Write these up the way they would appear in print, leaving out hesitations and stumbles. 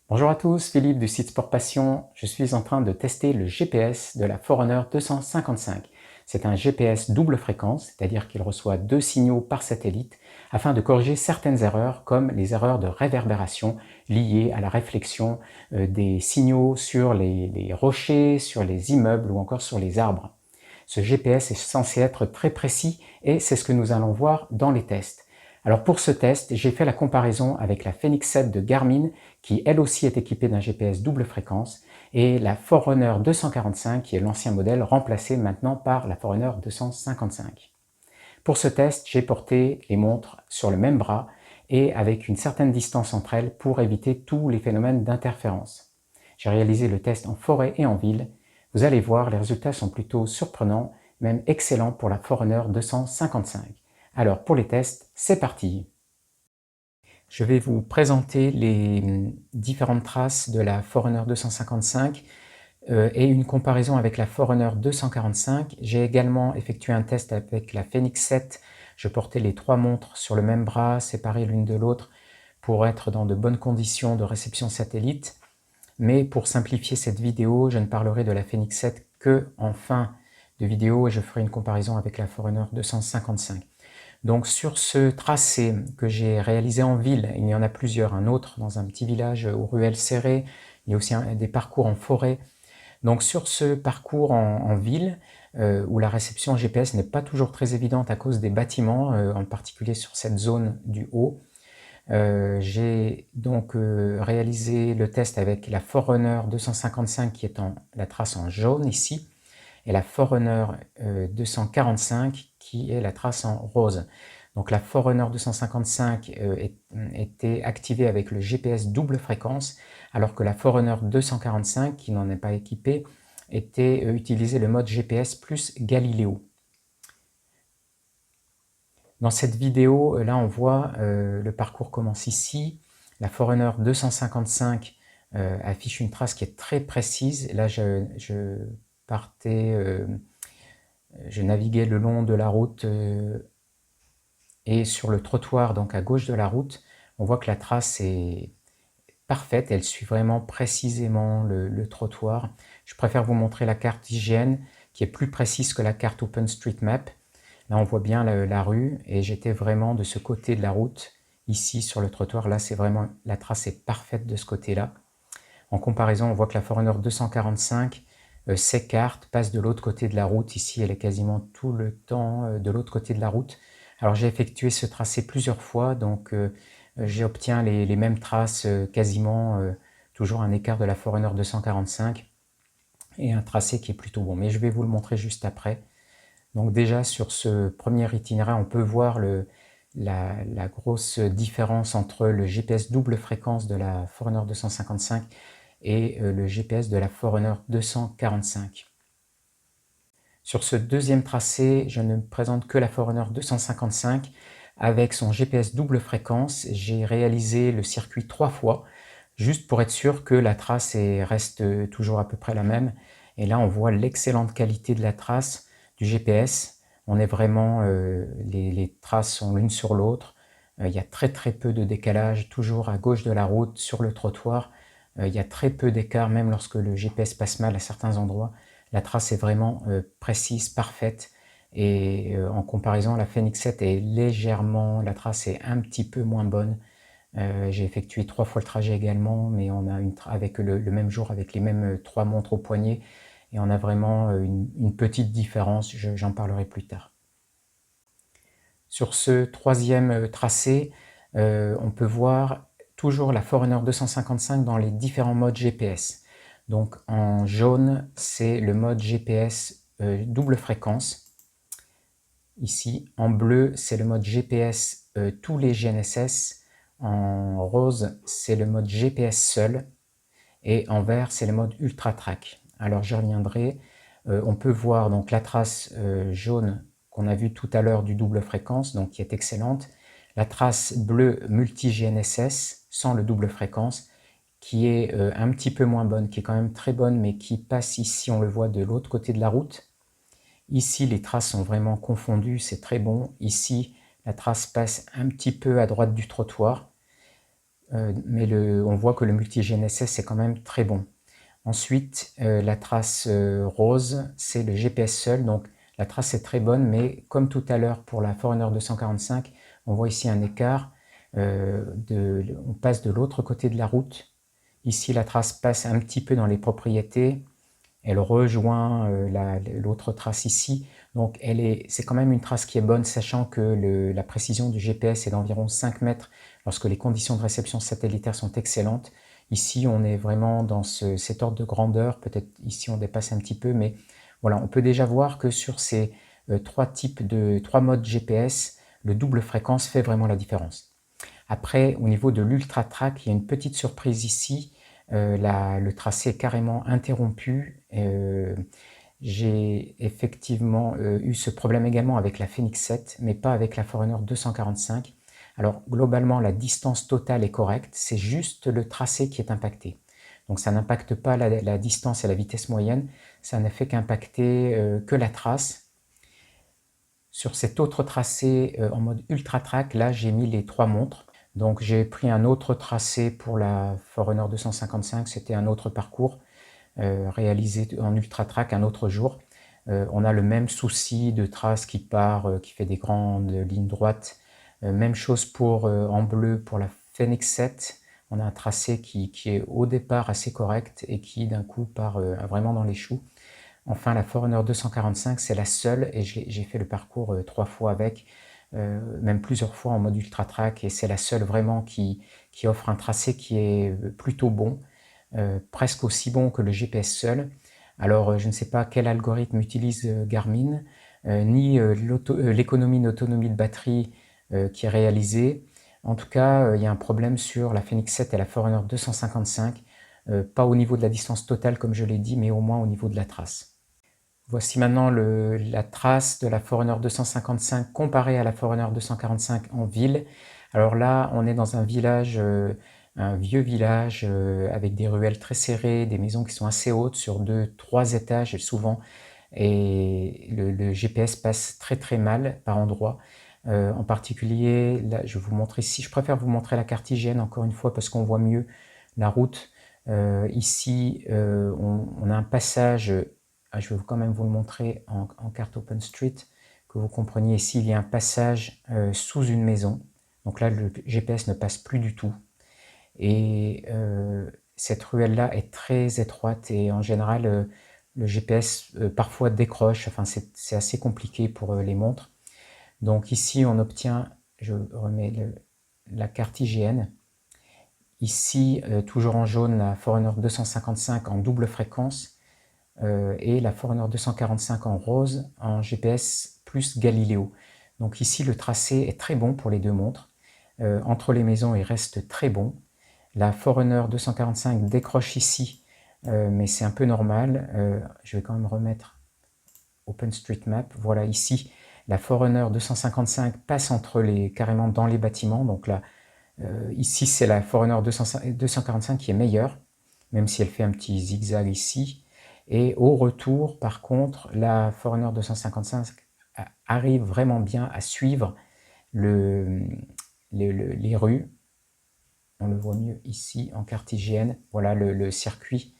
Bonjour à tous, Philippe du site Sport Passion. Je suis en train de tester le GPS de la Forerunner 255. C'est un GPS double fréquence, c'est-à-dire qu'il reçoit 2 signaux par satellite afin de corriger certaines erreurs comme les erreurs de réverbération liées à la réflexion des signaux sur les rochers, sur les immeubles ou encore sur les arbres. Ce GPS est censé être très précis et c'est ce que nous allons voir dans les tests. Alors pour ce test, j'ai fait la comparaison avec la Fenix 7 de Garmin qui elle aussi est équipée d'un GPS double fréquence et la Forerunner 245 qui est l'ancien modèle remplacé maintenant par la Forerunner 255. Pour ce test, j'ai porté les montres sur le même bras et avec une certaine distance entre elles pour éviter tous les phénomènes d'interférence. J'ai réalisé le test en forêt et en ville. Vous allez voir, les résultats sont plutôt surprenants, même excellents pour la Forerunner 255. Alors pour les tests, c'est parti! Je vais vous présenter les différentes traces de la Forerunner 255 et une comparaison avec la Forerunner 245. J'ai également effectué un test avec la Fenix 7. Je portais les 3 montres sur le même bras, séparées l'une de l'autre, pour être dans de bonnes conditions de réception satellite. Mais pour simplifier cette vidéo, je ne parlerai de la Fenix 7 que en fin de vidéo et je ferai une comparaison avec la Forerunner 255. Donc sur ce tracé que j'ai réalisé en ville, il y en a plusieurs, un autre dans un petit village aux ruelles serrées, il y a aussi des parcours en forêt. Donc sur ce parcours en ville, où la réception GPS n'est pas toujours très évidente à cause des bâtiments, en particulier sur cette zone du haut, j'ai donc réalisé le test avec la Forerunner 255 qui est la trace en jaune ici, et la Forerunner 245 qui est la trace en rose. Donc la Forerunner 255 était activée avec le GPS double fréquence, alors que la Forerunner 245, qui n'en est pas équipée, utilisait le mode GPS plus Galileo. Dans cette vidéo, là on voit le parcours commence ici. La Forerunner 255 affiche une trace qui est très précise. Là je naviguais le long de la route et sur le trottoir, donc à gauche de la route, on voit que la trace est parfaite, elle suit vraiment précisément le trottoir. Je préfère vous montrer la carte IGN qui est plus précise que la carte OpenStreetMap. Là on voit bien la rue et j'étais vraiment de ce côté de la route, ici sur le trottoir. Là c'est vraiment, la trace est parfaite de ce côté-là. En comparaison, on voit que la Forerunner 245 s'écarte, passe de l'autre côté de la route. Ici, elle est quasiment tout le temps de l'autre côté de la route. Alors j'ai effectué ce tracé plusieurs fois, donc j'obtiens les mêmes traces quasiment, toujours un écart de la Forerunner 245 et un tracé qui est plutôt bon. Mais je vais vous le montrer juste après. Donc déjà sur ce premier itinéraire, on peut voir la grosse différence entre le GPS double fréquence de la Forerunner 255 et le GPS de la Forerunner 245. Sur ce deuxième tracé, je ne présente que la Forerunner 255 avec son GPS double fréquence. J'ai réalisé le circuit 3 fois, juste pour être sûr que la trace reste toujours à peu près la même. Et là, on voit l'excellente qualité de la trace du GPS. On est vraiment, les traces sont l'une sur l'autre. Il y a très peu de décalage, toujours à gauche de la route, sur le trottoir. Il y a très peu d'écart, même lorsque le GPS passe mal à certains endroits. La trace est vraiment précise, parfaite. Et en comparaison, la Fenix 7 est légèrement, la trace est un petit peu moins bonne. J'ai effectué 3 fois le trajet également, mais on a avec le même jour, avec les mêmes 3 montres au poignet, et on a vraiment une petite différence, j'en parlerai plus tard. Sur ce troisième tracé, on peut voir toujours la Forerunner 255 dans les différents modes GPS. Donc en jaune, c'est le mode GPS double fréquence. Ici, en bleu, c'est le mode GPS tous les GNSS. En rose, c'est le mode GPS seul. Et en vert, c'est le mode Ultra Track. Alors j'y reviendrai. On peut voir donc la trace jaune qu'on a vue tout à l'heure du double fréquence, donc qui est excellente. La trace bleue multi-GNSS, sans le double fréquence, qui est un petit peu moins bonne, qui est quand même très bonne, mais qui passe ici, on le voit, de l'autre côté de la route. Ici, les traces sont vraiment confondues, c'est très bon. Ici, la trace passe un petit peu à droite du trottoir. mais on voit que le multi-GNSS est quand même très bon. Ensuite, la trace rose, c'est le GPS seul, donc la trace est très bonne, mais comme tout à l'heure pour la Forerunner 245, on voit ici un écart, on passe de l'autre côté de la route. Ici, la trace passe un petit peu dans les propriétés, elle rejoint l'autre trace ici, donc c'est quand même une trace qui est bonne, sachant que la précision du GPS est d'environ 5 mètres lorsque les conditions de réception satellitaire sont excellentes. Ici, on est vraiment dans cet ordre de grandeur, peut-être ici on dépasse un petit peu, mais voilà, on peut déjà voir que sur ces trois modes GPS, le double fréquence fait vraiment la différence. Après, au niveau de l'Ultra Track, il y a une petite surprise ici. Le tracé est carrément interrompu. J'ai effectivement eu ce problème également avec la Phoenix 7, mais pas avec la Forerunner 245. Alors globalement, la distance totale est correcte, c'est juste le tracé qui est impacté. Donc ça n'impacte pas la distance et la vitesse moyenne, ça ne fait qu'impacter que la trace. Sur cet autre tracé en mode Ultra Track, là j'ai mis les 3 montres. Donc j'ai pris un autre tracé pour la Forerunner 255, c'était un autre parcours réalisé en Ultra Track un autre jour. On a le même souci de trace qui part, qui fait des grandes lignes droites. Même chose pour en bleu pour la Phoenix 7. On a un tracé qui est au départ assez correct et qui d'un coup part vraiment dans les choux. Enfin, la Forerunner 245, c'est la seule, et j'ai fait le parcours 3 fois avec, même plusieurs fois en mode Ultra Track, et c'est la seule vraiment qui offre un tracé qui est plutôt bon, presque aussi bon que le GPS seul. Alors, je ne sais pas quel algorithme utilise Garmin, ni l'économie d'autonomie de batterie qui est réalisée. En tout cas, il y a un problème sur la Phoenix 7 et la Forerunner 255, pas au niveau de la distance totale comme je l'ai dit, mais au moins au niveau de la trace. Voici maintenant la trace de la Forerunner 255 comparée à la Forerunner 245 en ville. Alors là, on est dans un village, un vieux village avec des ruelles très serrées, des maisons qui sont assez hautes sur 2-3 étages souvent, et le GPS passe très très mal par endroits. En particulier, là, je vous montre ici, je préfère vous montrer la carte IGN encore une fois parce qu'on voit mieux la route. Ici, on a un passage. Je vais quand même vous le montrer en carte OpenStreet, que vous compreniez ici, il y a un passage sous une maison. Donc là, le GPS ne passe plus du tout. Et cette ruelle-là est très étroite et en général, le GPS parfois décroche. Enfin, c'est assez compliqué pour les montres. Donc ici, on obtient, je remets la carte IGN. Ici, toujours en jaune, la Forerunner 255 en double fréquence. Et la Forerunner 245 en rose en GPS plus Galileo. Donc ici, le tracé est très bon pour les deux montres. Entre les maisons, il reste très bon. La Forerunner 245 décroche ici, mais c'est un peu normal. Je vais quand même remettre OpenStreetMap. Voilà, ici, la Forerunner 255 passe carrément dans les bâtiments. Donc là, ici, c'est la Forerunner 245 qui est meilleure, même si elle fait un petit zigzag ici. Et au retour, par contre, la Forerunner 255 arrive vraiment bien à suivre les rues. On le voit mieux ici en carte IGN. Voilà, le circuit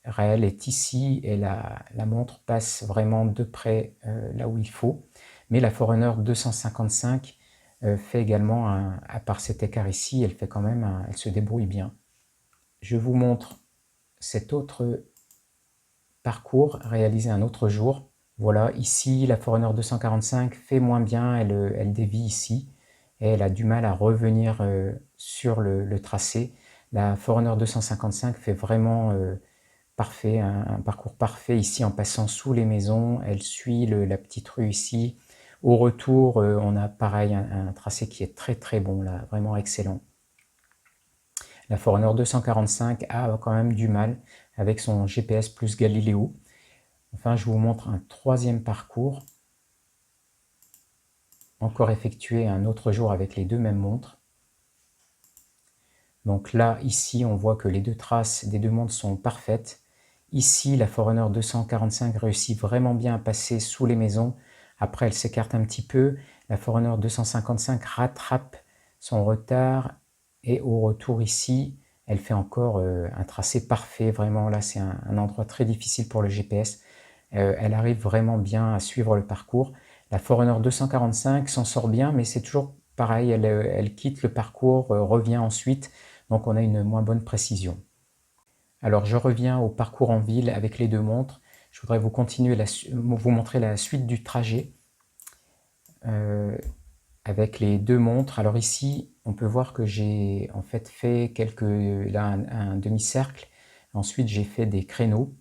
réel est ici et la montre passe vraiment de près là où il faut. Mais la Forerunner 255 fait également, à part cet écart ici, elle fait quand même, elle se débrouille bien. Je vous montre cet autre parcours réalisé un autre jour. Voilà, ici, la Forerunner 245 fait moins bien, elle dévie ici, et elle a du mal à revenir sur le tracé. La Forerunner 255 fait vraiment parfait, un parcours parfait ici en passant sous les maisons. Elle suit la petite rue ici. Au retour, on a pareil un tracé qui est très très bon, là, vraiment excellent. La Forerunner 245 a quand même du mal avec son GPS plus Galileo. Enfin, je vous montre un troisième parcours, encore effectué un autre jour avec les deux mêmes montres. Donc là, ici, on voit que les deux traces des deux montres sont parfaites. Ici, la Forerunner 245 réussit vraiment bien à passer sous les maisons. Après, elle s'écarte un petit peu. La Forerunner 255 rattrape son retard Et au retour ici, elle fait encore un tracé parfait. Vraiment, là, c'est un endroit très difficile pour le GPS. Elle arrive vraiment bien à suivre le parcours. La Forerunner 245 s'en sort bien, mais c'est toujours pareil. Elle quitte le parcours, revient ensuite. Donc, on a une moins bonne précision. Alors, je reviens au parcours en ville avec les deux montres. Je voudrais vous montrer la suite du trajet avec les deux montres. Alors ici, on peut voir que j'ai en fait fait un demi-cercle. Ensuite, j'ai fait des créneaux.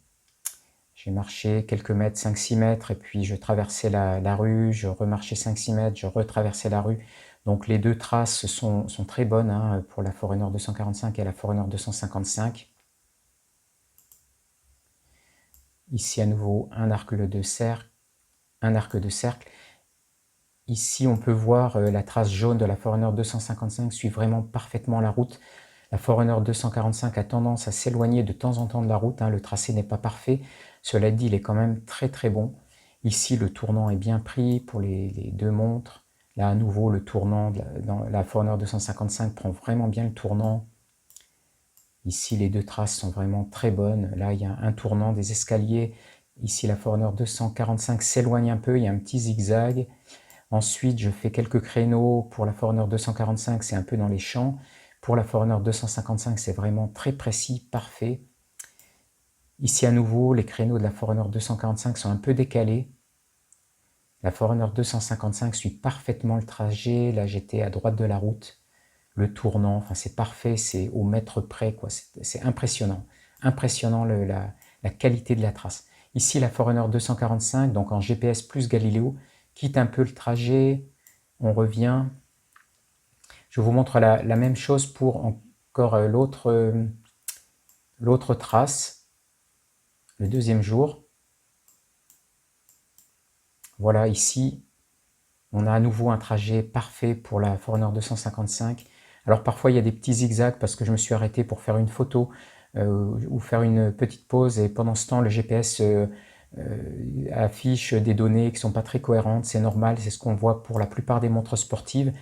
J'ai marché quelques mètres, 5-6 mètres, et puis je traversais la rue, je remarchais 5-6 mètres, je retraversais la rue. Donc les deux traces sont très bonnes hein, pour la Forerunner 245 et la Forerunner 255. Ici à nouveau un arc de cercle, Ici on peut voir la trace jaune de la Forerunner 255 suit vraiment parfaitement la route. La Forerunner 245 a tendance à s'éloigner de temps en temps de la route, hein, le tracé n'est pas parfait. Cela dit, il est quand même très très bon. Ici, le tournant est bien pris pour les deux montres. Là, à nouveau, le tournant dans la Forerunner 255 prend vraiment bien le tournant. Ici, les deux traces sont vraiment très bonnes. Là, il y a un tournant des escaliers. Ici, la Forerunner 245 s'éloigne un peu, il y a un petit zigzag. Ensuite, je fais quelques créneaux pour la Forerunner 245, c'est un peu dans les champs. Pour la Forerunner 255, c'est vraiment très précis, parfait. Ici, à nouveau, les créneaux de la Forerunner 245 sont un peu décalés. La Forerunner 255 suit parfaitement le trajet. Là, j'étais à droite de la route. Le tournant, enfin, c'est parfait, c'est au mètre près, quoi. C'est impressionnant. Impressionnant la qualité de la trace. Ici, la Forerunner 245, donc en GPS plus Galileo, quitte un peu le trajet, on revient. Je vous montre la même chose pour encore l'autre trace, le deuxième jour. Voilà, ici, on a à nouveau un trajet parfait pour la Forerunner 255. Alors parfois, il y a des petits zigzags parce que je me suis arrêté pour faire une photo ou faire une petite pause. Et pendant ce temps, le GPS affiche des données qui ne sont pas très cohérentes. C'est normal, c'est ce qu'on voit pour la plupart des montres sportives.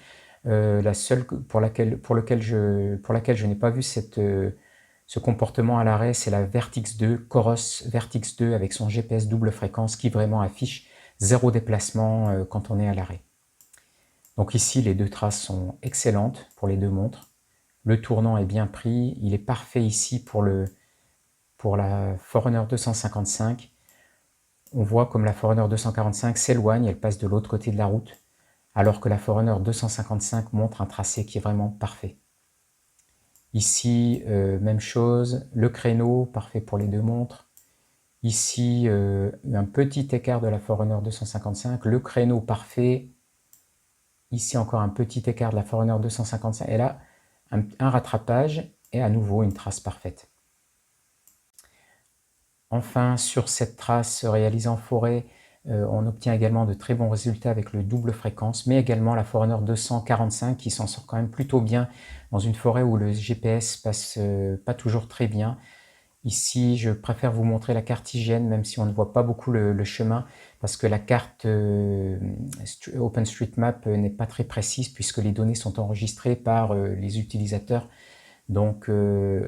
La seule pour laquelle je n'ai pas vu ce comportement à l'arrêt, c'est la Vertix 2, Coros Vertix 2 avec son GPS double fréquence qui vraiment affiche zéro déplacement quand on est à l'arrêt. Donc ici, les deux traces sont excellentes pour les deux montres. Le tournant est bien pris, il est parfait ici pour la Forerunner 255. On voit comme la Forerunner 245 s'éloigne, elle passe de l'autre côté de la route, alors que la Forerunner 255 montre un tracé qui est vraiment parfait. Ici, même chose, le créneau, parfait pour les deux montres. Ici, un petit écart de la Forerunner 255, le créneau parfait. Ici, encore un petit écart de la Forerunner 255. Et là, un rattrapage et à nouveau une trace parfaite. Enfin, sur cette trace réalisée en forêt, on obtient également de très bons résultats avec le double fréquence, mais également la Forerunner 245 qui s'en sort quand même plutôt bien dans une forêt où le GPS passe pas toujours très bien. Ici, je préfère vous montrer la cartigienne, même si on ne voit pas beaucoup le chemin, parce que la carte OpenStreetMap n'est pas très précise, puisque les données sont enregistrées par les utilisateurs. Donc, on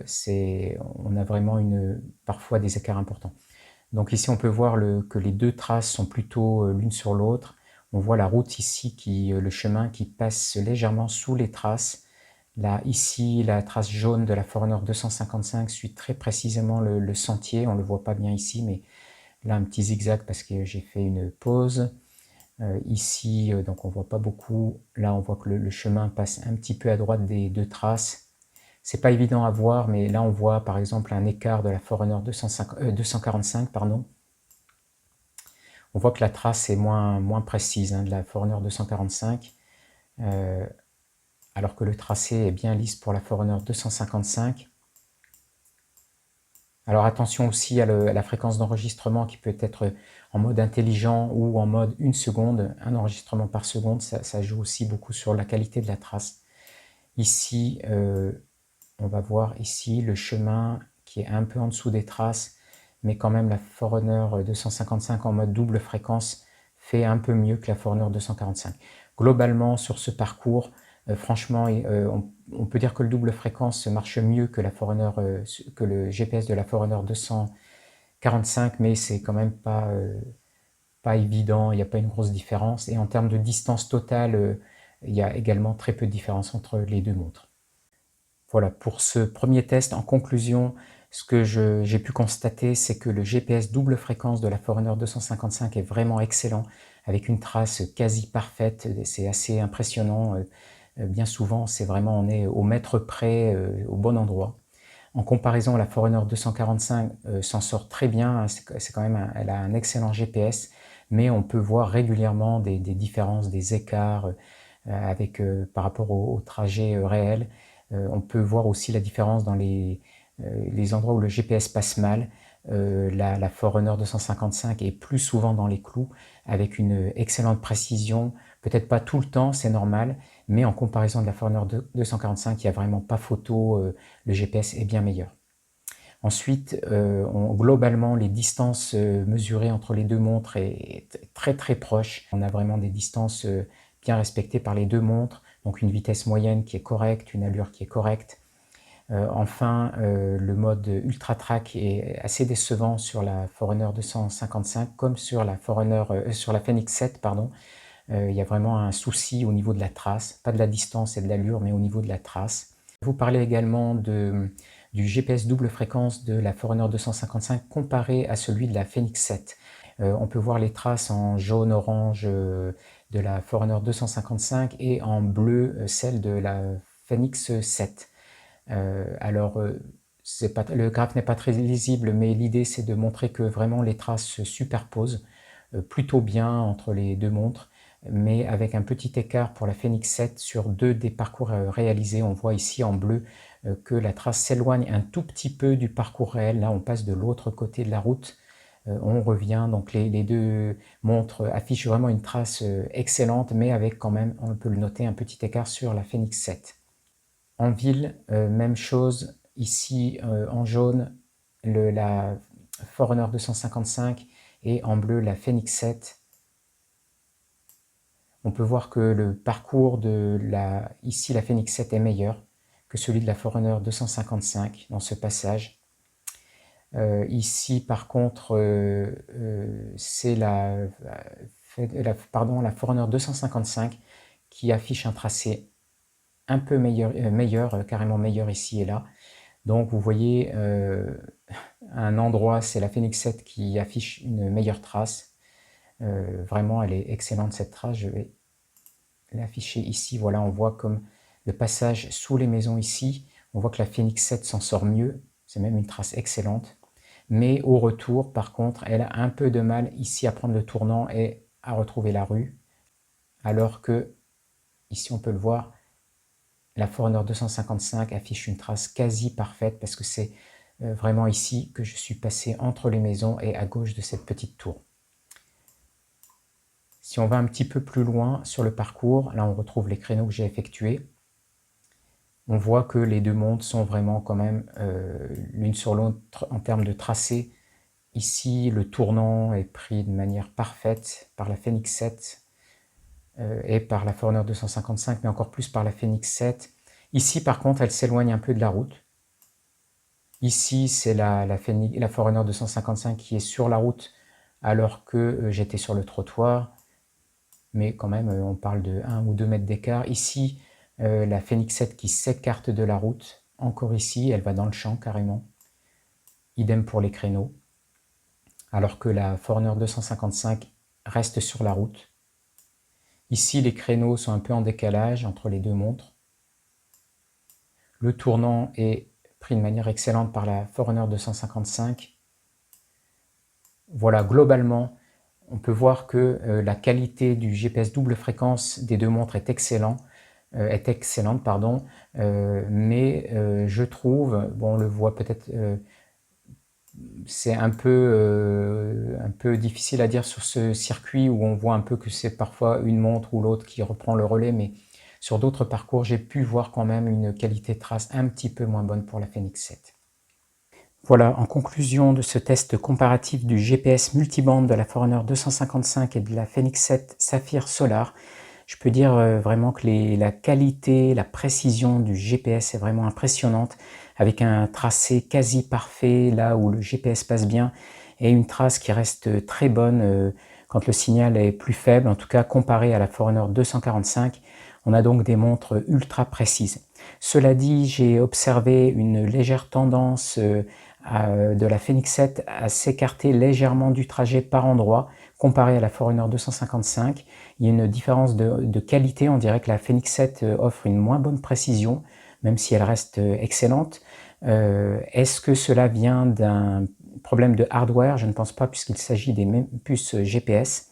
a vraiment parfois des écarts importants. Donc ici, on peut voir que les deux traces sont plutôt l'une sur l'autre. On voit la route ici, le chemin qui passe légèrement sous les traces. Là, ici, la trace jaune de la Forerunner 255 suit très précisément le sentier. On ne le voit pas bien ici, mais là, un petit zigzag parce que j'ai fait une pause. Ici, donc on ne voit pas beaucoup. Là, on voit que le chemin passe un petit peu à droite des deux traces. C'est pas évident à voir, mais là, on voit par exemple un écart de la Forerunner 245, pardon. On voit que la trace est moins précise hein, de la Forerunner 245. Alors que le tracé est bien lisse pour la Forerunner 255. Alors attention aussi à la fréquence d'enregistrement qui peut être en mode intelligent ou en mode 1 seconde, un enregistrement par seconde, ça joue aussi beaucoup sur la qualité de la trace. Ici, on va voir ici le chemin qui est un peu en dessous des traces, mais quand même la Forerunner 255 en mode double fréquence fait un peu mieux que la Forerunner 245. Globalement, sur ce parcours, Franchement, on peut dire que le double fréquence marche mieux que que le GPS de la Forerunner 245, mais c'est quand même pas évident, il n'y a pas une grosse différence. Et en termes de distance totale, il y a également très peu de différence entre les deux montres. Voilà, pour ce premier test, en conclusion, ce que j'ai pu constater, c'est que le GPS double fréquence de la Forerunner 255 est vraiment excellent, avec une trace quasi parfaite. C'est assez impressionnant. Bien souvent, c'est vraiment, on est au mètre près, au bon endroit. En comparaison, la Forerunner 245 s'en sort très bien. C'est quand même elle a un excellent GPS, mais on peut voir régulièrement des différences, des écarts par rapport au trajet réel. On peut voir aussi la différence dans les endroits où le GPS passe mal. La Forerunner 255 est plus souvent dans les clous, avec une excellente précision. Peut-être pas tout le temps, c'est normal, mais en comparaison de la Forerunner 245, il n'y a vraiment pas photo, le GPS est bien meilleur. Ensuite, globalement, les distances mesurées entre les deux montres est très très proches. On a vraiment des distances bien respectées par les deux montres, donc une vitesse moyenne qui est correcte, une allure qui est correcte. Enfin, le mode Ultra Track est assez décevant sur la Forerunner 255 comme sur la Fenix 7, pardon. Il y a vraiment un souci au niveau de la trace, pas de la distance et de l'allure, mais au niveau de la trace. Vous parlez également du GPS double fréquence de la Forerunner 255 comparé à celui de la Fenix 7. On peut voir les traces en jaune-orange de la Forerunner 255 et en bleu celle de la Fenix 7. Le graphe n'est pas très lisible, mais l'idée c'est de montrer que vraiment les traces se superposent plutôt bien entre les deux montres, mais avec un petit écart pour la Fenix 7 sur deux des parcours réalisés. On voit ici en bleu que la trace s'éloigne un tout petit peu du parcours réel. Là, on passe de l'autre côté de la route. On revient, donc les deux montres affichent vraiment une trace excellente, mais avec quand même, on peut le noter, un petit écart sur la Fenix 7. En ville, même chose, ici en jaune, la Forerunner 255 et en bleu la Fenix 7. On peut voir que le parcours ici la Fenix 7 est meilleur que celui de la Forerunner 255 dans ce passage. Ici par contre c'est la Forerunner 255 qui affiche un tracé un peu meilleur, carrément meilleur ici et là. Donc vous voyez un endroit, c'est la Fenix 7 qui affiche une meilleure trace. Vraiment, elle est excellente cette trace. Je vais l'afficher ici. Voilà, on voit comme le passage sous les maisons ici. On voit que la Fenix 7 s'en sort mieux. C'est même une trace excellente. Mais au retour, par contre, elle a un peu de mal ici à prendre le tournant et à retrouver la rue. Alors que, ici on peut le voir, la Forerunner 255 affiche une trace quasi parfaite parce que c'est vraiment ici que je suis passé entre les maisons et à gauche de cette petite tour. Si on va un petit peu plus loin sur le parcours, là on retrouve les créneaux que j'ai effectués. On voit que les deux montres sont vraiment quand même l'une sur l'autre en termes de tracé. Ici, le tournant est pris de manière parfaite par la Fenix 7 et par la Forerunner 255, mais encore plus par la Fenix 7. Ici, par contre, elle s'éloigne un peu de la route. Ici, c'est la Forerunner 255 qui est sur la route alors que j'étais sur le trottoir. Mais quand même, on parle de 1 ou 2 mètres d'écart. Ici, la Fenix 7 qui s'écarte de la route. Encore ici, elle va dans le champ carrément. Idem pour les créneaux. Alors que la Forerunner 255 reste sur la route. Ici, les créneaux sont un peu en décalage entre les deux montres. Le tournant est pris de manière excellente par la Forerunner 255. Voilà, globalement, on peut voir que la qualité du GPS double fréquence des deux montres est excellente, mais je trouve, bon, on le voit peut-être, c'est un peu difficile à dire sur ce circuit où on voit un peu que c'est parfois une montre ou l'autre qui reprend le relais, mais sur d'autres parcours, j'ai pu voir quand même une qualité de trace un petit peu moins bonne pour la Fenix 7. Voilà, en conclusion de ce test comparatif du GPS multibande de la Forerunner 255 et de la Fenix 7 Saphir Solar, Je peux dire vraiment que la qualité, la précision du GPS est vraiment impressionnante, avec un tracé quasi parfait là où le GPS passe bien, et une trace qui reste très bonne quand le signal est plus faible, en tout cas comparé à la Forerunner 245. On a donc des montres ultra précises. Cela dit, j'ai observé une légère tendance de la Fenix 7 à s'écarter légèrement du trajet par endroit, comparé à la Forerunner 255. Il y a une différence de qualité, on dirait que la Fenix 7 offre une moins bonne précision, même si elle reste excellente. Est-ce que cela vient d'un problème de hardware? Je ne pense pas, puisqu'il s'agit des mêmes puces GPS.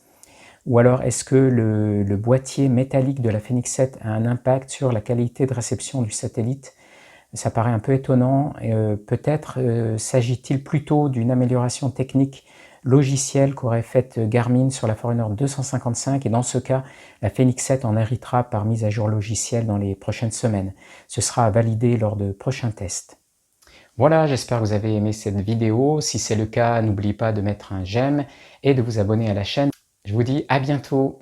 Ou alors, est-ce que le boîtier métallique de la Fenix 7 a un impact sur la qualité de réception du satellite? Ça paraît un peu étonnant. Peut-être s'agit-il plutôt d'une amélioration technique logicielle qu'aurait faite Garmin sur la Forerunner 255, et dans ce cas, la Fenix 7 en héritera par mise à jour logicielle dans les prochaines semaines. Ce sera à valider lors de prochains tests. Voilà, j'espère que vous avez aimé cette vidéo. Si c'est le cas, n'oubliez pas de mettre un j'aime et de vous abonner à la chaîne. Je vous dis à bientôt.